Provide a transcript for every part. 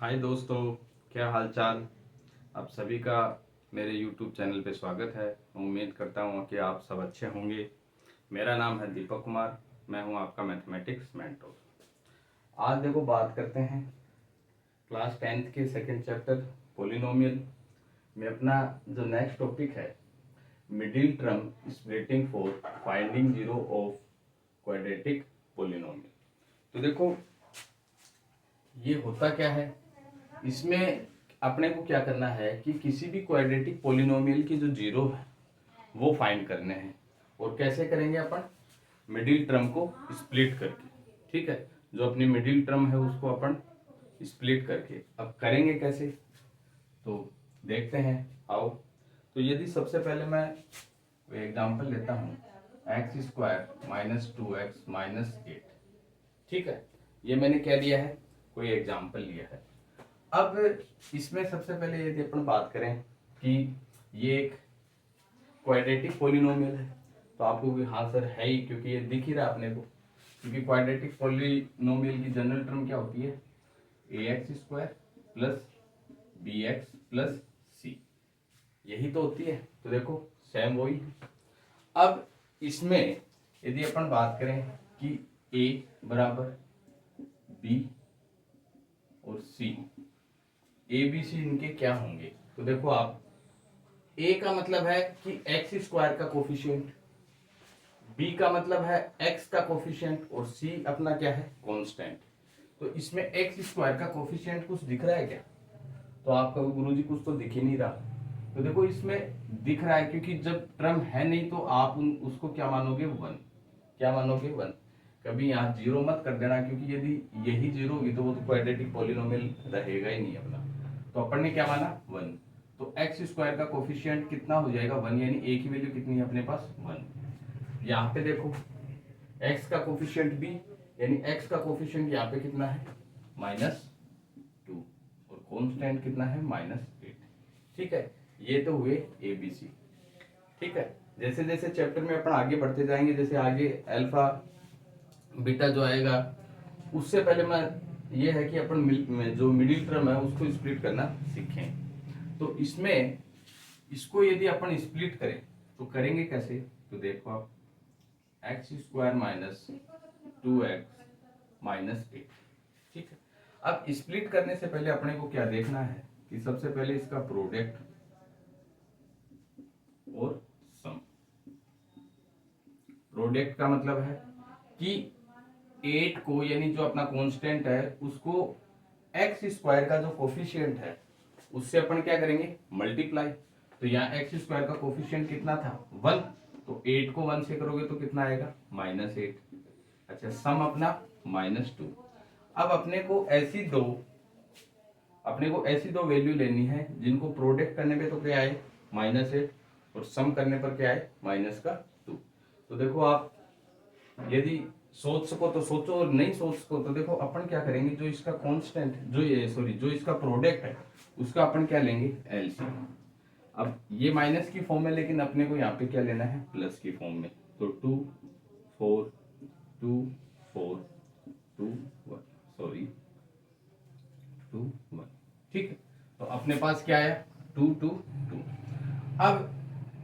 हाय दोस्तों, क्या हाल चाल। आप सभी का मेरे YouTube चैनल पे स्वागत है। उम्मीद करता हूँ कि आप सब अच्छे होंगे। मेरा नाम है दीपक कुमार। मैं हूँ आपका मैथमेटिक्स मेंटोर। आज देखो बात करते हैं क्लास 10th के सेकंड चैप्टर पोलिनोमियल में अपना जो नेक्स्ट टॉपिक है middle term splitting for finding zero of quadratic polynomial. तो देखो ये होता क्या है, इसमें अपने को क्या करना है कि किसी भी क्वाड्रेटिक पोलिनोमियल की जो जीरो है वो फाइंड करने हैं। और कैसे करेंगे अपन, मिडिल टर्म को स्प्लिट करके। ठीक है, जो अपनी मिडिल टर्म है उसको अपन स्प्लिट करके अब करेंगे कैसे, तो देखते हैं आओ। तो यदि सबसे पहले मैं एग्जांपल लेता हूँ x square minus 2x minus 8। ठीक है, ये मैंने क्या लिया है, कोई एग्जांपल लिया है। अब इसमें सबसे पहले यदि अपन बात करें कि ये एक क्वाड्रेटिक पोलिनोमियल है, तो आपको भी हाँ सर है ही, क्योंकि ये दिख ही रहा अपने को। क्योंकि क्वाड्रेटिक पोलिनोमियल की जनरल टर्म क्या होती है, A x square plus B x plus C, यही तो होती है। तो देखो सेम वही है। अब इसमें यदि अपन बात करें कि ए बराबर बी और सी, ए बी सी इनके क्या होंगे, तो देखो आप ए का मतलब है कि एक्स स्क्वायर का कोफिशिएंट, बी का मतलब है एक्स का कोफिशिएंट और सी अपना क्या है, कांस्टेंट। तो इसमें एक्स स्क्वायर का कोफिशिएंट कुछ दिख रहा है क्या, तो आपका गुरुजी कुछ तो दिख ही नहीं रहा। तो देखो इसमें दिख रहा है, क्योंकि जब टर्म है नहीं तो आप उसको क्या मानोगे, वन। क्या मानोगे, वन। कभी यहाँ जीरो मत कर देना, क्योंकि यदि यही जीरो होगी तो वो तो क्वाड्रेटिक पॉलिनोमियल रहेगा ही नहीं अपना। तो अपन ने क्या माना, वन। तो एक्स स्क्वायर का कोफिशिएंट कितना हो जाएगा, वन, यानी ए की वैल्यू कितनी है अपने पास, वन। यहाँ पे देखो एक्स का कोफिशिएंट बी, यानी एक्स का कोफिशिएंट यहाँ पे कितना है, -2, और कांस्टेंट कितना है, -8। ठीक है, ये तो हुए ए बी सी। ठीक है, जैसे जैसे चैप्टर में अपन आगे बढ़ते जाएंगे, जैसे आगे अल्फा बीटा जो आएगा, उससे पहले मैं ये है कि अपन जो मिडिल टर्म है उसको स्प्लिट करना सीखें। तो इसमें इसको यदि अपन स्प्लिट करें तो करेंगे कैसे, तो देखो आप x square minus 2x minus 8। ठीक है, अब स्प्लिट करने से पहले अपने को क्या देखना है कि सबसे पहले इसका प्रोडक्ट और सम। प्रोडक्ट का मतलब है कि 8 को, यानी जो अपना कांस्टेंट है उसको एक्स स्क्वायर का जो कोफिशिएंट है उससे अपन क्या करेंगे, मल्टीप्लाई। तो यहाँ एक्स स्क्वायर का कोफिशिएंट कितना था, 1। तो 8 को 1 से करोगे तो कितना आएगा, -8। अच्छा, सम अपना -2। अब अपने को ऐसी दो वैल्यू लेनी है जिनको प्रोडक्ट करने पे तो क्या आए, -8, और सम करने पर क्या आए, -2। तो देखो आप यदि सोच सको तो सोचो, और नहीं सोच सको तो देखो अपन क्या करेंगे, जो इसका कांस्टेंट, जो इसका प्रोडक्ट है उसका अपन क्या लेंगे, एलसीएम। अब ये माइनस की फॉर्म में, लेकिन अपने को यहाँ पे क्या लेना है, प्लस की फॉर्म में। तो 2 4 2 4 2 1, सॉरी 2 1। ठीक है, तो अपने पास क्या आया, 2 2 2। अब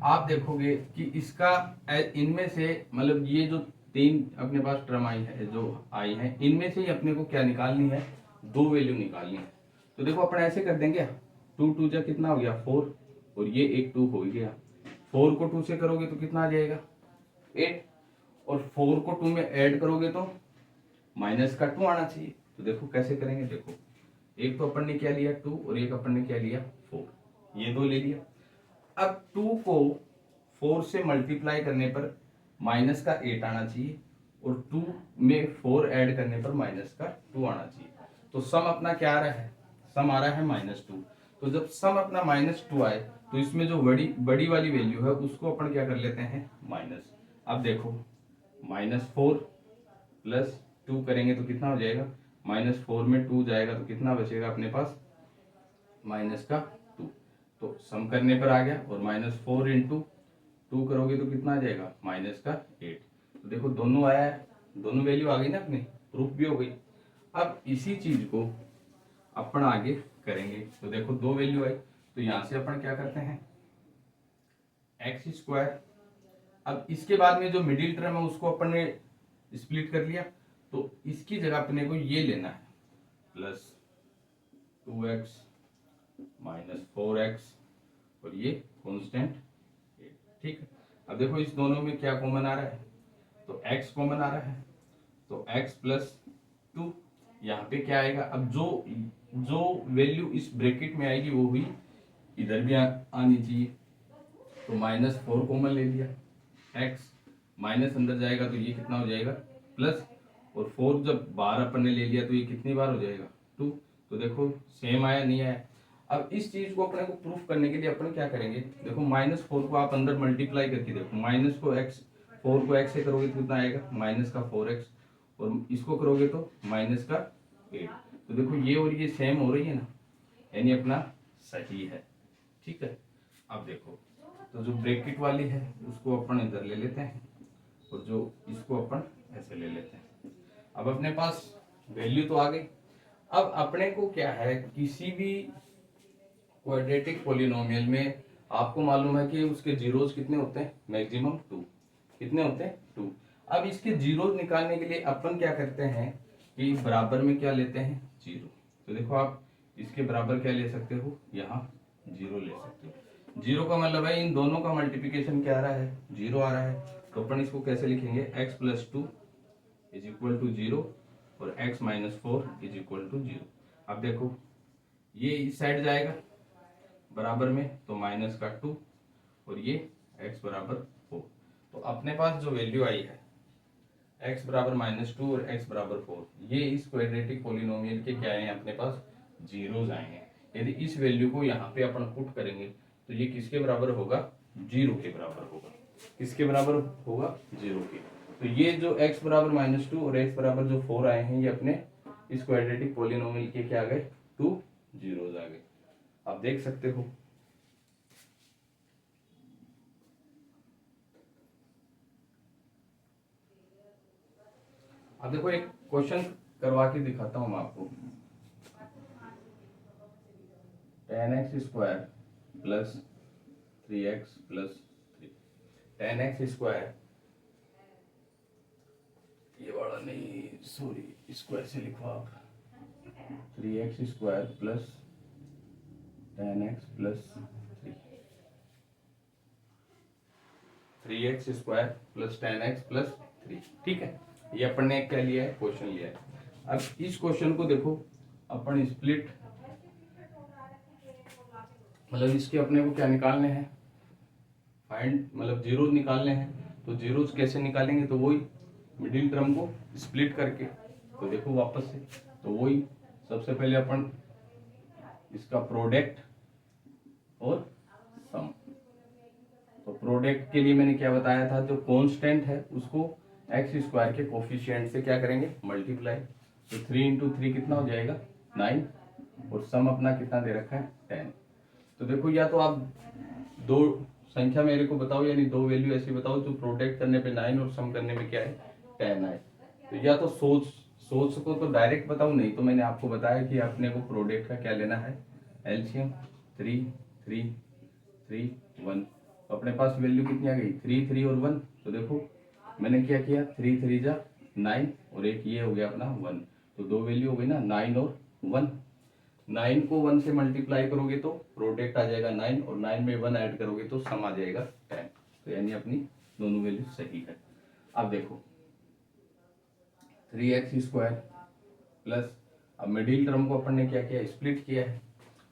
आप देखोगे कि इसका इनमें से, मतलब ये जो तीन अपने पास टर्म आई है, जो आई है, इनमें से ही अपने को क्या निकालनी है, दो वैल्यू निकालनी है। तो देखो अपन ऐसे कर देंगे, 2 2 जा कितना हो गया, 4, और ये एक 2 हो गया। 4 को 2 से करोगे तो कितना आ जाएगा, 8, और 4 को 2 में ऐड करोगे तो माइनस का 2 आना चाहिए। तो देखो कैसे करेंगे, देखो एक तो अपन ने क्या लिया 2, और एक अपन ने क्या लिया 4, ये दो ले लिया। अब 2 को 4 से मल्टीप्लाई करने पर माइनस का 8 आना चाहिए, और 2 में 4 ऐड करने पर माइनस का 2 आना चाहिए। तो सम अपना क्या आ रहा है, सम आ रहा है -2। तो जब सम अपना -2 आए तो इसमें जो बड़ी बड़ी वाली वैल्यू है उसको अपन क्या कर लेते हैं, माइनस। अब देखो -4 प्लस 2 करेंगे तो कितना हो जाएगा, -4 में 2 जाएगा तो कितना बचेगा अपने पास, माइनस का 2। तो सम करने पर आ गया, और -4 इंटू 2 करोगे तो कितना आ जाएगा, माइनस का 8। तो देखो दोनों आया है, दोनों वैल्यू आ गई ना अपनी, प्रूफ भी हो गई। अब इसी चीज को अपन आगे करेंगे। तो देखो दो वैल्यू आई, तो यहाँ से अपन क्या करते हैं, एक्स स्क्वायर। अब इसके बाद में जो मिडिल टर्म है उसको अपन ने स्प्लिट कर लिया, तो इसकी जगह अपने को ये लेना है प्लस 2x माइनस 4x और ये कांस्टेंट 8। ठीक है, अब देखो इस दोनों में क्या कॉमन आ रहा है, तो x कॉमन आ रहा है, तो x प्लस 2। यहाँ पे क्या आएगा, अब जो जो वैल्यू इस ब्रैकेट में आएगी वो भी इधर भी आनी चाहिए, तो -4 कॉमन ले लिया, x माइनस अंदर जाएगा तो ये कितना हो जाएगा प्लस, और 4 जब बाहर अपन ने ले लिया तो ये कितनी बार हो जाएगा 2। तो देखो सेम आया नहीं आया। अब इस चीज को अपने को प्रूफ करने के लिए अपन क्या करेंगे, देखो -4 को आप अंदर मल्टीप्लाई करके देखो, माइनस को x, 4 को x से करोगे तो कितना आएगा माइनस का 4x, और इसको करोगे तो माइनस का 8। तो देखो ये और ये सेम हो रही है ना, यानी अपना सही है। ठीक है, अब देखो तो जो ब्रैकेट वाली है उसको अपन इधर ले लेते हैं, और जो इसको अपन ऐसे ले लेते हैं। अब अपने पास वैल्यू तो आ गई। अब अपने को क्या है, किसी भी क्वाड्रेटिक पॉलिनोमियल में आपको मालूम है कि उसके जीरोस कितने होते हैं, मैक्सिमम 2। कितने होते हैं 2। अब इसके जीरोस निकालने के लिए अपन क्या करते हैं कि बराबर में क्या लेते हैं, जीरो। तो देखो आप इसके बराबर क्या ले सकते हो, यहाँ जीरो ले सकते हो। जीरो का मतलब है इन दोनों का मल्टीप्लिकेशन क्या आ रहा है, जीरो आ रहा है। तो अपन इसको कैसे लिखेंगे, x plus 2 is equal to 0 और x minus 4 is equal to 0। अब देखो ये इस साइड जाएगा बराबर में, तो माइनस का 2 और ये x बराबर 4। तो अपने पास जो वैल्यू आई है x बराबर -2 और x बराबर 4, ये इस क्वाड्रेटिक पॉलिनोमियल के क्या है, अपने पास जीरोज आए हैं। यदि इस वैल्यू को यहाँ पे अपन पुट करेंगे तो ये किसके बराबर होगा, 0 के बराबर होगा। किसके बराबर होगा, 0 के। तो ये जो x बराबर -2 और x बराबर जो 4 आए हैं, ये अपने इस क्वाड्रेटिक पॉलिनोमियल के क्या आ गए, 2 जीरोज आ गए। आप देख सकते हो। अब देखो एक क्वेश्चन करवा के दिखाता हूं मैं आपको। tan x square plus 3x plus 3। tan x square, ये वाला नहीं, सॉरी स्क्वायर से लिखो आप, 3x square plus tan x plus 3, 3x square plus tan x plus 3। ठीक है, ये अपन ने क्या लिया है, क्वेश्चन लिया है। अब इस क्वेश्चन को देखो अपन स्प्लिट, मतलब इसके अपने को क्या निकालने हैं, फाइंड, मतलब जीरो निकालने हैं। तो जीरोस कैसे निकालेंगे, तो वही मिडिल टर्म को स्प्लिट करके। तो देखो वापस से, तो वही सबसे पहले अपन इसका प्रोडक्ट और सम। तो प्रोडक्ट के लिए मैंने क्या बताया था, जो कांस्टेंट है उसको एक्स स्क्वायर के कोफिशिएंट से क्या करेंगे, मल्टीप्लाई। तो 3 इंटू 3 कितना हो जाएगा 9, और सम अपना कितना दे रखा है 10। तो देखो या तो आप दो संख्या मेरे को बताओ, यानी दो वैल्यू ऐसी बताओ जो प्रोडक्ट करने पे 9 और सम करने में क्या है 10 आए। तो या तो सोच सोच को तो डायरेक्ट बताओ, नहीं तो मैंने आपको बताया कि अपने को प्रोडक्ट का क्या लेना है, एलसीएम। 3 3 3 1। तो अपने पास वैल्यू कितनी आ गई, 3 3 और 1। तो देखो मैंने क्या किया, 3 3 जा 9 और एक ये हो गया अपना 1। तो दो वैल्यू हो गई ना, 9 और 1। 9 को 1 से मल्टीप्लाई करोगे तो प्रोडक्ट आ जाएगा 9, और 9 में 1 ऐड करोगे तो सम आ जाएगा 10। तो यानी अपनी दोनों वैल्यू सही है। अब देखो 3x स्क्वायर प्लस, अब मिडिल टर्म को अपन ने क्या किया, स्प्लिट किया है।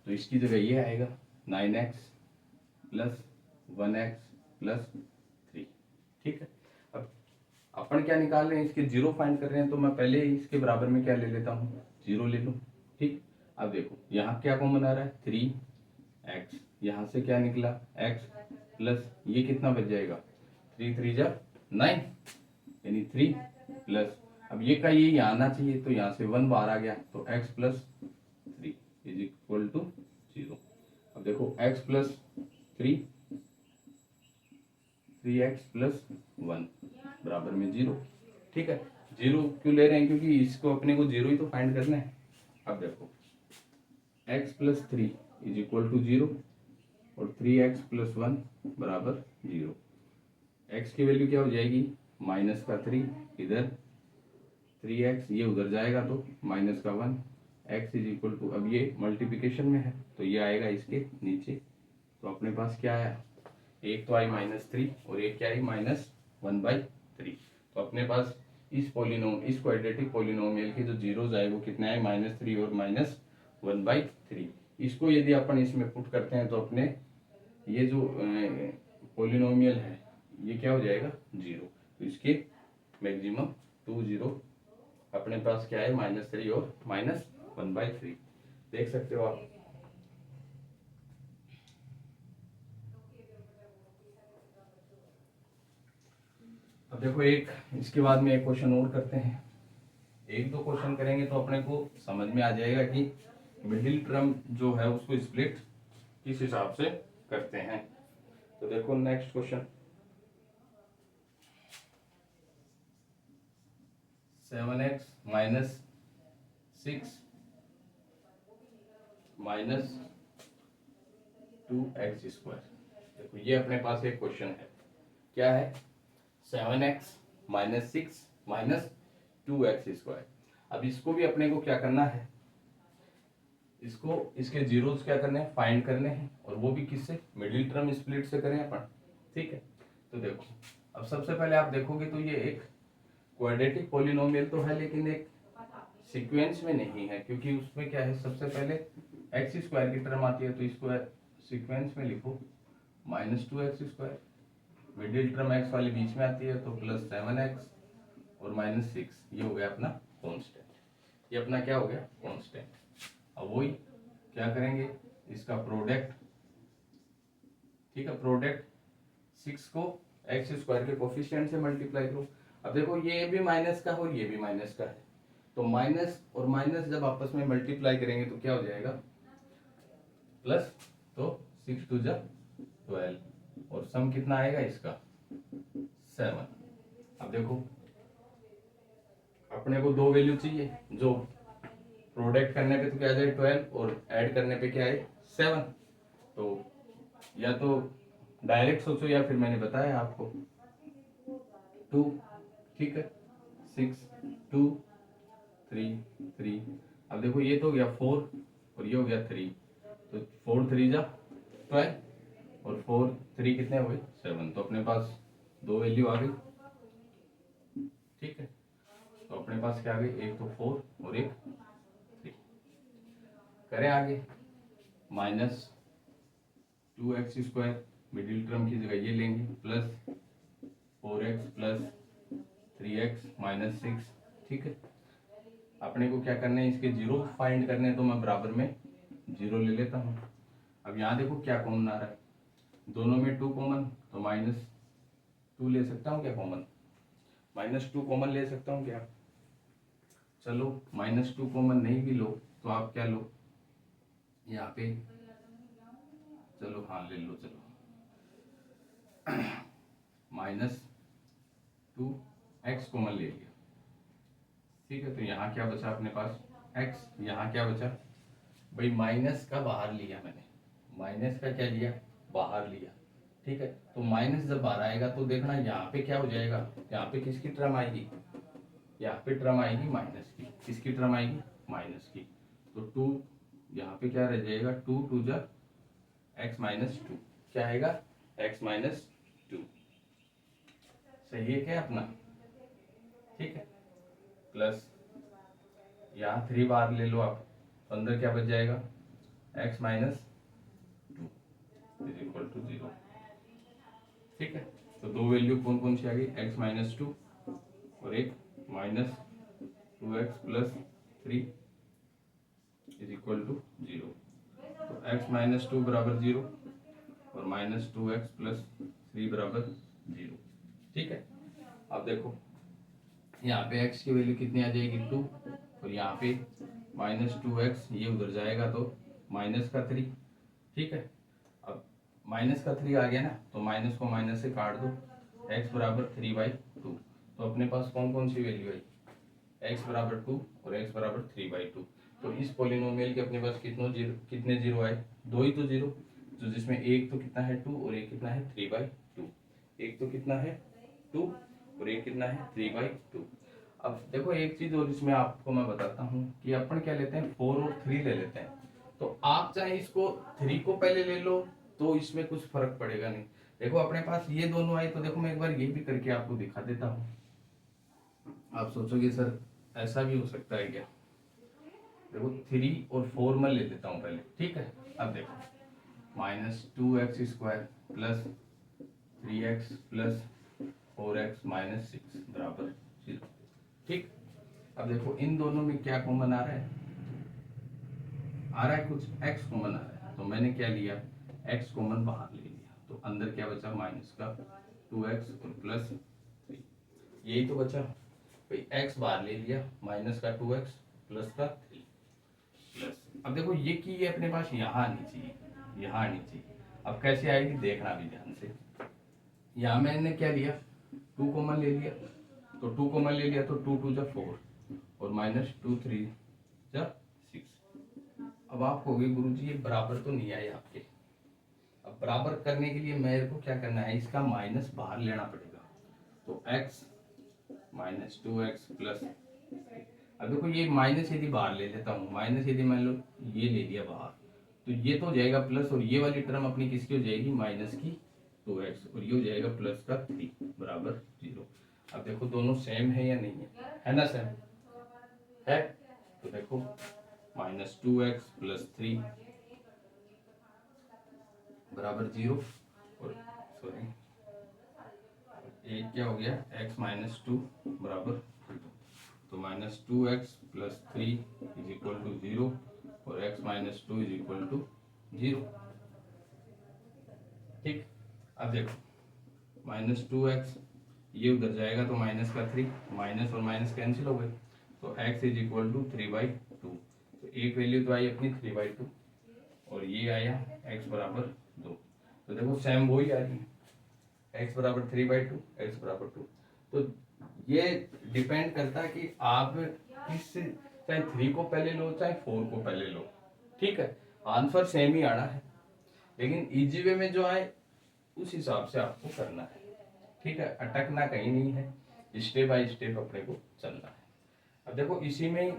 तो इसकी जगह ये आएगा 9x प्लस 1x प्लस 3। ठीक है, अब अपन क्या निकाल रहे हैं, इसके जीरो फाइंड कर रहे हैं। तो मैं पहले ही इसके बराबर में क्या ले लेता हूँ, जीरो ले लूँ। ठीक, अब देखो यहाँ क्या कॉमन आ रहा है 3x, यहाँ से क्या निकला x प्लस ये कितना बच जाएगा, 3 3 जा 9, यानी 3 प्लस, अब ये का ये यहाँ आना चाहिए, तो यहाँ से 1 बाहर आ गया, तो x plus 3 is equal to 0। अब देखो x प्लस 3, 3x प्लस 1 बराबर में 0। ठीक है, 0 क्यों ले रहे हैं, क्योंकि इसको अपने को 0 ही तो फाइंड करना है। अब देखो x plus three is equal to zero और 3x प्लस वन बराबर जीरो। एक्स की वैल्यू क्या हो जाएगी, माइनस का थ्री, इधर 3x, ये उधर जाएगा तो माइनस का one, x is equal to, अब ये मल्टीप्लिकेशन में है तो ये आएगा इसके नीचे। तो अपने पास क्या आया, एक तो आई माइनस थ्री और एक क्या आई माइनस वन बाई थ्री। तो अपने पास इस पोलिनोम, इस क्वाड्रेटिक पोलिनोमियल के जो जीरोज आए वो कितने आए, माइनस थ्री और माइनस वन बाई थ्री। इसको यदि अपन इसमें पुट करते हैं तो अपने ये जो पोलिनोमियल है ये क्या हो जाएगा, जीरो। तो इसके मैक्सिमम 2 जीरो अपने पास क्या है, माइनस थ्री और माइनस वन बाई थ्री। देख सकते हो आप। अब देखो एक इसके बाद में एक क्वेश्चन और करते हैं। एक दो क्वेश्चन करेंगे तो अपने को समझ में आ जाएगा कि मिडिल टर्म जो है उसको स्प्लिट किस हिसाब से करते हैं। तो देखो next question, 7x minus 6 minus 2x square. देखो ये अपने पास एक क्वेश्चन है, क्या है, 7x minus 6 minus 2x square. अब इसको भी अपने को क्या करना है, इसको इसके जीरोस क्या करने हैं, फाइंड करने हैं, और वो भी किससे, मिडिल टर्म स्प्लिट से करें अपन। ठीक है, तो देखो अब सबसे पहले आप देखोगे तो ये एक क्वाड्रेटिक पॉलिनोमियल तो है लेकिन एक सीक्वेंस में नहीं है, क्योंकि उसमें क्या है, सबसे पहले एक्स स्क्वायर की टर्म आती है तो इसको सीक्वेंस में लिखो minus 2x square, middle term x वाली बीच में आती है तो प्लस 7x और माइनस 6, ये हो गया अपना कांस्टेंट, ये अपना क्या हो गया, कांस्टेंट। अब वही क्या करेंगे, इसका प्रोडक्ट, ठीक है, प्रोडक्ट 6 को एक्स स्क्वायर के कोफिशिएंट से मल्टीप्लाई करो। अब देखो ये भी माइनस का और ये भी माइनस का है, तो माइनस और माइनस जब आपस में मल्टीप्लाई करेंगे तो क्या हो जाएगा, प्लस, तो 6 टू जा 12 और सम कितना आएगा इसका 7। अब देखो अपने को दो वैल्यू चाहिए, जो प्रोडक्ट करने पे तो क्या आ जाए 12 और ऐड करने पे क्या है 7। तो या तो डायरेक्ट सोचो या फिर मैंने बताया आपको 2, ठीक है, 6 2 3 3। अब देखो ये तो हो गया 4 और ये हो गया 3, तो 4 3 जा 12 और 4 3 कितने हो गए 7। तो अपने पास दो वैल्यू आ गई। ठीक है, तो अपने पास क्या आ गई, एक तो 4 और एक 3। करें आगे, minus 2x square, middle term की जगह ये लेंगे, plus 4x plus 3x minus 6। ठीक है, अपने को क्या करना है, इसके जीरो फाइंड करने हैं, तो मैं बराबर में जीरो ले लेता हूँ। अब यहाँ देखो क्या कॉमन आ रहा है, दोनों में 2 कॉमन, तो माइनस 2 ले सकता हूँ क्या कॉमन, माइनस 2 कॉमन ले सकता हूँ क्या। चलो माइनस 2 कॉमन नहीं भी लो तो आप क्या लो यहाँ पे, चलो हाँ ले लो, चलो माइनस 2x कॉमन ले लिया। ठीक है, तो यहाँ क्या बचा अपने पास x, यहाँ क्या बचा भाई, माइनस का बाहर लिया मैंने, माइनस का क्या लिया, बाहर लिया। ठीक है, तो माइनस जब बाहर आएगा तो देखना यहाँ पे क्या हो जाएगा, यहाँ पे किसकी टर्म आएगी, यहाँ पे टर्म आएगी माइनस की, किसकी टर्म आएगी, माइनस की। तो 2 यहाँ पे क्या रह जाएगा, 2 2 जा x माइनस 2, क्या आएगा x माइनस 2। सही है क्या अपना, ठीक है, प्लस यहाँ 3 बार ले लो आप, तो अंदर क्या बच जाएगा, x minus 2 is equal to 0। ठीक है, तो दो वैल्यू कौन कौन सी आ गई, x माइनस 2 और एक minus 2x plus 3 is equal to 0। तो x माइनस 2 बराबर 0 और माइनस 2x प्लस 3 बराबर 0। ठीक है, अब देखो यहाँ पे x की वैल्यू कितनी आ जाएगी 2 और यहाँ पे माइनस 2x, ये उधर जाएगा तो माइनस का 3। ठीक है, अब माइनस का 3 आ गया ना, तो माइनस को माइनस से काट दो, x बराबर 3/2। तो अपने पास कौन कौन सी वैल्यू आई, x बराबर 2 और x बराबर 3/2। तो इस पॉलिनोमियल के अपने पास कितने जीरो आए, 2 ही तो जीरो, तो जिसमें एक तो कितना है 2 और एक कितना है 3/2। एक तो कितना है 2 और एक कितना है 3/2। अब देखो एक चीज और इसमें आपको मैं बताता हूँ कि अपन क्या लेते हैं 4 और 3 ले लेते हैं। तो आप चाहे इसको 3 को पहले ले लो तो इसमें कुछ फर्क पड़ेगा नहीं। देखो अपने पास ये दोनों आए तो देखो मैं एक बार ये भी करके आपको दिखा देता हूँ। आप सोचोगे सर ऐसा भी हो सकता है क्या। देखो 3 और 4 मैं ले लेता हूँ पहले, ठीक है। अब देखो -2x² plus 3x plus 4x minus 6 बराबर 0। ठीक। अब देखो इन दोनों में क्या कॉमन आ रहा है, कुछ x कॉमन आ रहा है, तो मैंने क्या लिया x कॉमन बाहर ले लिया, तो अंदर क्या बचा माइनस का 2x और प्लस 3, यही तो बचा भाई। x बाहर ले लिया, माइनस का 2x प्लस का 3 प्लस। अब देखो ये की ये अपने पास यहाँ आनी चाहिए, यहाँ आनी चाहिए। अब कैसे आएगी देखना भी ध्यान से। यहाँ मैंने क्या लिया 2 कॉमन ले लिया, तो 2 कॉमन ले लिया तो 2 2 जा 4 और माइनस 2 3 जा 6। अब आप कहोगे गुरुजी ये बराबर तो नहीं आए आपके। अब बराबर करने के लिए मेरे को क्या करना है, इसका माइनस बाहर लेना पड़ेगा। तो x माइनस 2x प्लस, अब देखो ये माइनस यदि बाहर ले लेता हूँ, माइनस यदि मान लो ये ले लिया बाहर, तो ये तो हो जाएगा प्लस, और ये वाली टर्म अपनी किसकी हो जाएगी माइनस की 2x, और ये हो जाएगा प्लस का 3 बराबर 0। अब देखो दोनों सेम है या नहीं है ना सेम है। तो देखो -2x प्लस 3 बराबर 0, और सॉरी एक क्या हो गया x माइनस 2 बराबर 2, तो -2x plus 3 is equal to 0 और x minus 2 is equal to 0। ठीक। अब देखो -2x ये उधर जाएगा तो माइनस का 3, माइनस और माइनस कैंसिल हो गए, तो x इज इक्वल टू 3/2। तो एक वैल्यू तो आई अपनी 3/2 और ये आया x बराबर 2। तो देखो सेम वही आ रही है, x बराबर 3/2, x बराबर 2। तो ये डिपेंड करता है कि आप किस, चाहे 3 को पहले लो चाहे 4 को पहले लो, ठीक है, आंसर सेम ही आना है। लेकिन इजी वे में जो है उस हिसाब से आपको करना है, ठीक है, अटकना कहीं नहीं है, स्टेप बाय स्टेप अपने को चलना है। अब देखो इसी में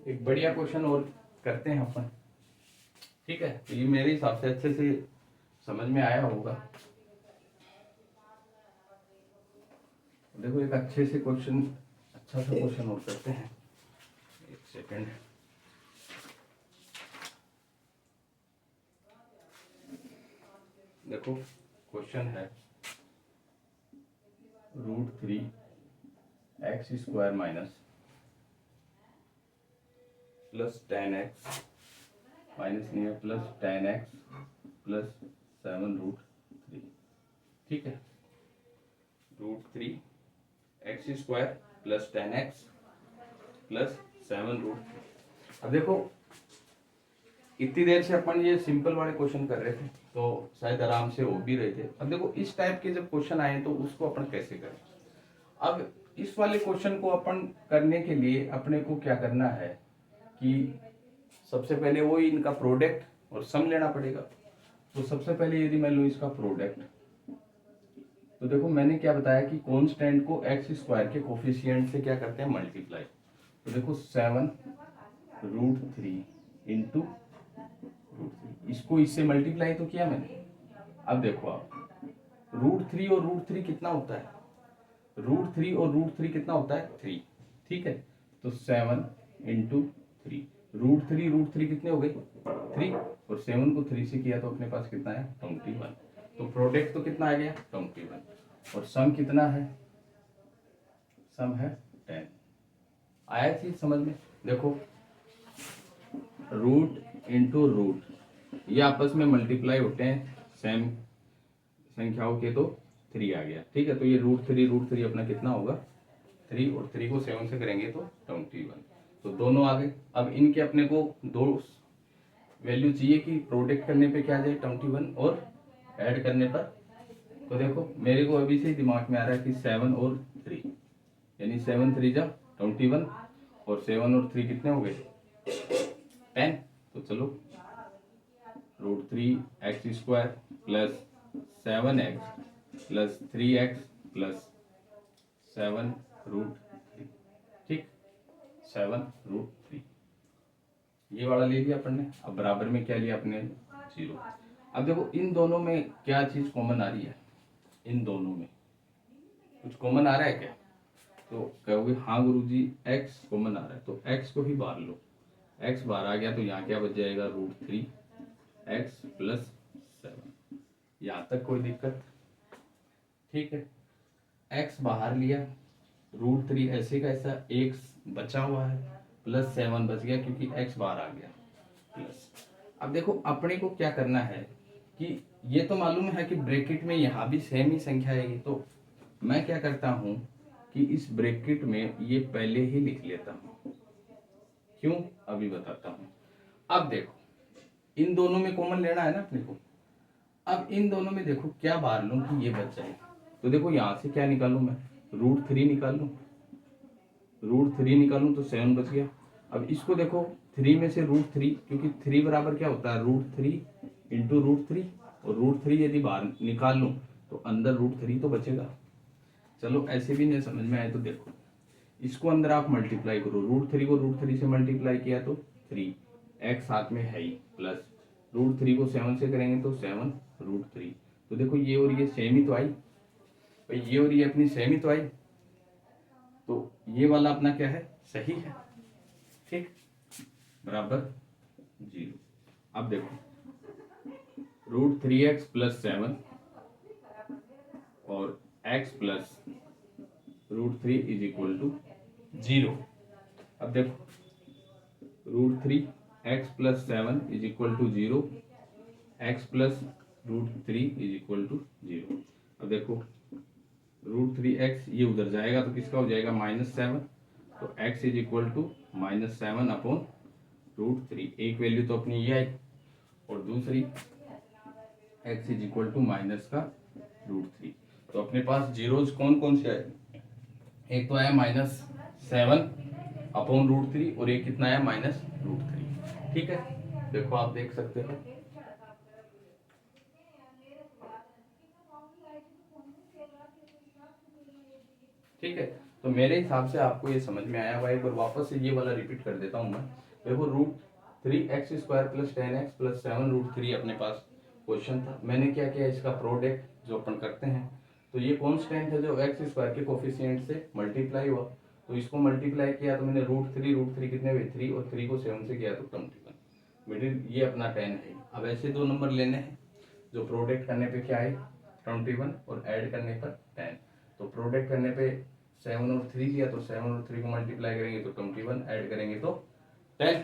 एक बढ़िया क्वेश्चन और करते हैं अपन, ठीक है। तो ये मेरे हिसाब से अच्छे से समझ में आया होगा। देखो एक अच्छे से क्वेश्चन, अच्छा सा क्वेश्चन और करते हैं, एक सेकंड। देखो क्वेश्चन है √3x² minus plus 10x minus नहीं है प्लस 10x प्लस 7√3, ठीक है। √3x² plus 10x plus 7√3। अब देखो इतनी देर से अपन ये सिंपल वाले क्वेश्चन कर रहे थे तो शायद आराम से हो भी रहे थे। अब देखो इस टाइप के जब क्वेश्चन आए तो उसको अपन कैसे करें। अब इस वाले क्वेश्चन को अपन करने के लिए अपने को क्या करना है कि सबसे पहले वो इनका प्रोडक्ट और सम लेना पड़ेगा। तो सबसे पहले यदि मैं लूँ इसका प्रोडक्ट, तो देखो मैंने क्या बताया कि कांस्टेंट को x² के कोफिशिएंट से क्या करते हैं मल्टीप्लाई। तो देखो 7√3 इंटू इसको इससे मल्टीप्लाई तो किया मैंने। अब देखो आप √3 और √3 कितना होता है, √3 और √3 कितना होता है 3, ठीक है। तो 7 इंटू 3, √3 कितने हो गए 3, और 7 को 3 से किया तो अपने पास कितना है 21। तो प्रोडक्ट तो कितना आ गया 21, और सम कितना है, सम है 10। आया चीज समझ में। देखो रूट इंटू रूट ये आपस में मल्टीप्लाई होते हैं सेम संख्याओं के, तो 3 आ गया, ठीक है। तो ये √3 अपना कितना होगा 3, और 3 को 7 से करेंगे तो 21, तो दोनों आ गए। अब इनके अपने को दो वैल्यू चाहिए कि प्रोडक्ट करने पे क्या आ जाए 21 और ऐड करने पर। तो देखो मेरे को अभी से दिमाग में आ रहा है कि 7 और 3 यानी 7 3 जा 21 और 7 और 3 कितने हो गए 10। तो चलो √3x² plus 7x plus 3x plus 7√3, ठीक 7√3 ये वाला ले लिया अपन ने। अब बराबर में क्या लिया अपने 0। अब देखो इन दोनों में क्या चीज कॉमन आ रही है, इन दोनों में कुछ कॉमन आ रहा है क्या, तो कहोगे हाँ गुरुजी x कॉमन आ रहा है, तो x को ही बाहर लो, x बाहर आ गया तो यहाँ क्या बच जाएगा √3x प्लस 7। यहाँ तक कोई दिक्कत, ठीक है। x बाहर लिया, √3 ऐसे का ऐसा x बचा हुआ है प्लस 7 बच गया क्योंकि x बाहर आ गया प्लस। अब देखो अपने को क्या करना है कि ये तो मालूम है कि ब्रैकेट में यहाँ भी सेम ही संख्या आएगी, तो मैं क्या करता हूँ कि इस ब्रैकेट में ये पहले ही लिख लेता हूँ। क्यों अभी बताता हूँ। अब देखो इन दोनों में कॉमन लेना है ना अपने को। अब इन दोनों में देखो क्या बाहर लूं कि ये बच जाए, तो देखो यहाँ से क्या निकालूं मैं √3 निकालूं, √3 निकालूं तो 7 बच गया। अब इसको देखो 3 में से √3, क्योंकि 3 बराबर क्या होता है √3 इंटू √3, और √3 यदि बाहर निकाल लूं तो अंदर √3 तो बचेगा। चलो ऐसे भी नहीं समझ में आए तो देखो इसको अंदर आप मल्टीप्लाई करो, √3 को √3 से मल्टीप्लाई किया तो 3, x साथ में है ही, प्लस √3 को 7 से करेंगे तो 7√3। तो देखो ये और ये सेम ही तो आई भाई, ये और ये अपनी सेम ही तो आई, तो ये वाला अपना क्या है सही है, ठीक बराबर 0। अब देखो √3x प्लस 7 और x plus √3 is equal to 0। अब देखो √3x plus 7 is equal to 0, x plus √3 is equal to 0। अब देखो √3x ये उधर जाएगा तो किसका हो जाएगा -7, तो x is equal to -7 upon √3। एक वैल्यू तो अपनी ये आई और दूसरी x is equal to minus का √3। तो अपने पास जीरोज कौन कौन से आए, एक तो आया -7 अपॉन √3 और एक कितना आया -√3, ठीक है। देखो आप देख सकते हो, ठीक है। तो मेरे हिसाब से आपको ये समझ में आया हुआ है। एक बार वापस से ये वाला रिपीट कर देता हूँ मैं। देखो √3x² प्लस 10x प्लस 7√3 अपने पास क्वेश्चन था। मैंने क्या किया, इसका प्रोडक्ट जो अपन करते हैं, तो ये कॉन्स्टेंट है जो x² के कोफिशिएंट से मल्टीप्लाई हुआ, तो इसको मल्टीप्लाई किया तो मैंने √3 कितने हुए 3, और 3 को 7 से किया तो 21, मिडिल ये अपना 10 है। अब ऐसे दो नंबर लेने हैं जो प्रोडक्ट करने पे क्या है 21 और ऐड करने पर 10। तो प्रोडक्ट करने पे 7 और 3 किया, तो 7 और 3 को मल्टीप्लाई करेंगे तो 21, ऐड करेंगे तो 10।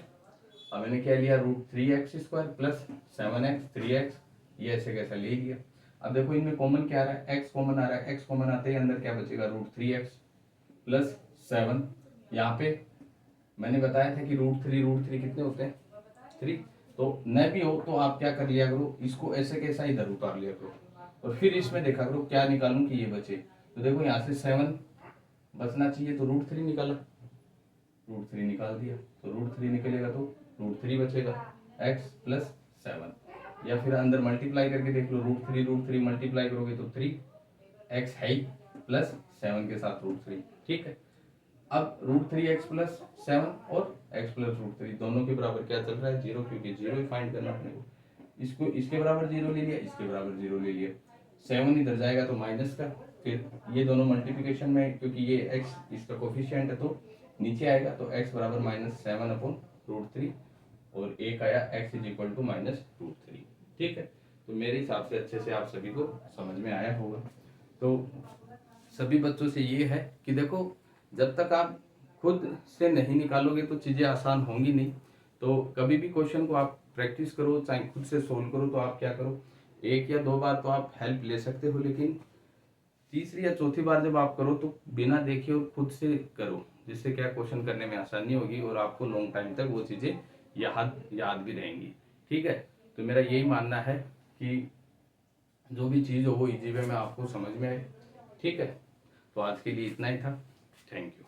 अब मैंने क्या लिया √3x² प्लस 7x 3x, ये ऐसे कैसा ले लिया। अब देखो इनमें कॉमन क्या आ रहा है, x कॉमन आ रहा है, x कॉमन आते ही अंदर क्या बचेगा √3x प्लस 7। यहाँ पे मैंने बताया था कि √3 कितने होते हैं 3, तो न भी हो तो आप क्या कर लिया करो, इसको ऐसे कैसा इधर उतार लिया करो और फिर इसमें देखा करो क्या निकालूं कि ये बचे। तो देखो यहाँ से 7 बचना चाहिए तो √3 निकाला, √3 निकाल दिया, तो √3 निकलेगा तो √3 बचेगा x प्लस 7, या फिर अंदर मल्टीप्लाई करके देख लो, √3 मल्टीप्लाई करोगे तो 3x है ही प्लस 7 के साथ √3, ठीक है। अब √3x प्लस 7 और x प्लस √3 दोनों के बराबर क्या चल रहा है 0, क्योंकि 0 ही फाइंड करना अपने को। इसको इसके बराबर 0 ले लिया, इसके बराबर 0 ले लिया, 7 इधर जाएगा तो माइनस का, फिर ये दोनों मल्टीप्लिकेशन में क्योंकि ये x इसका कोफिशिएंट है तो नीचे आएगा, तो x बराबर -7 अपॉन √3 और एक आया x इज इक्वल टू -√3, ठीक है। तो मेरे हिसाब से अच्छे से आप सभी को समझ में आया होगा। तो सभी बच्चों से ये है कि देखो जब तक आप खुद से नहीं निकालोगे तो चीज़ें आसान होंगी नहीं। तो कभी भी क्वेश्चन को आप प्रैक्टिस करो, चाहे खुद से सोल्व करो, तो आप क्या करो 1 या 2 बार तो आप हेल्प ले सकते हो, लेकिन तीसरी या चौथी बार जब आप करो तो बिना देखे और खुद से करो, जिससे क्या क्वेश्चन करने में आसानी होगी और आपको लॉन्ग टाइम तक वो चीज़ें याद भी रहेंगी, ठीक है। तो मेरा यही मानना है कि जो भी चीज़ हो वो इजी वे में आपको समझ में आए, ठीक है। तो आज के लिए इतना ही था, थैंक यू।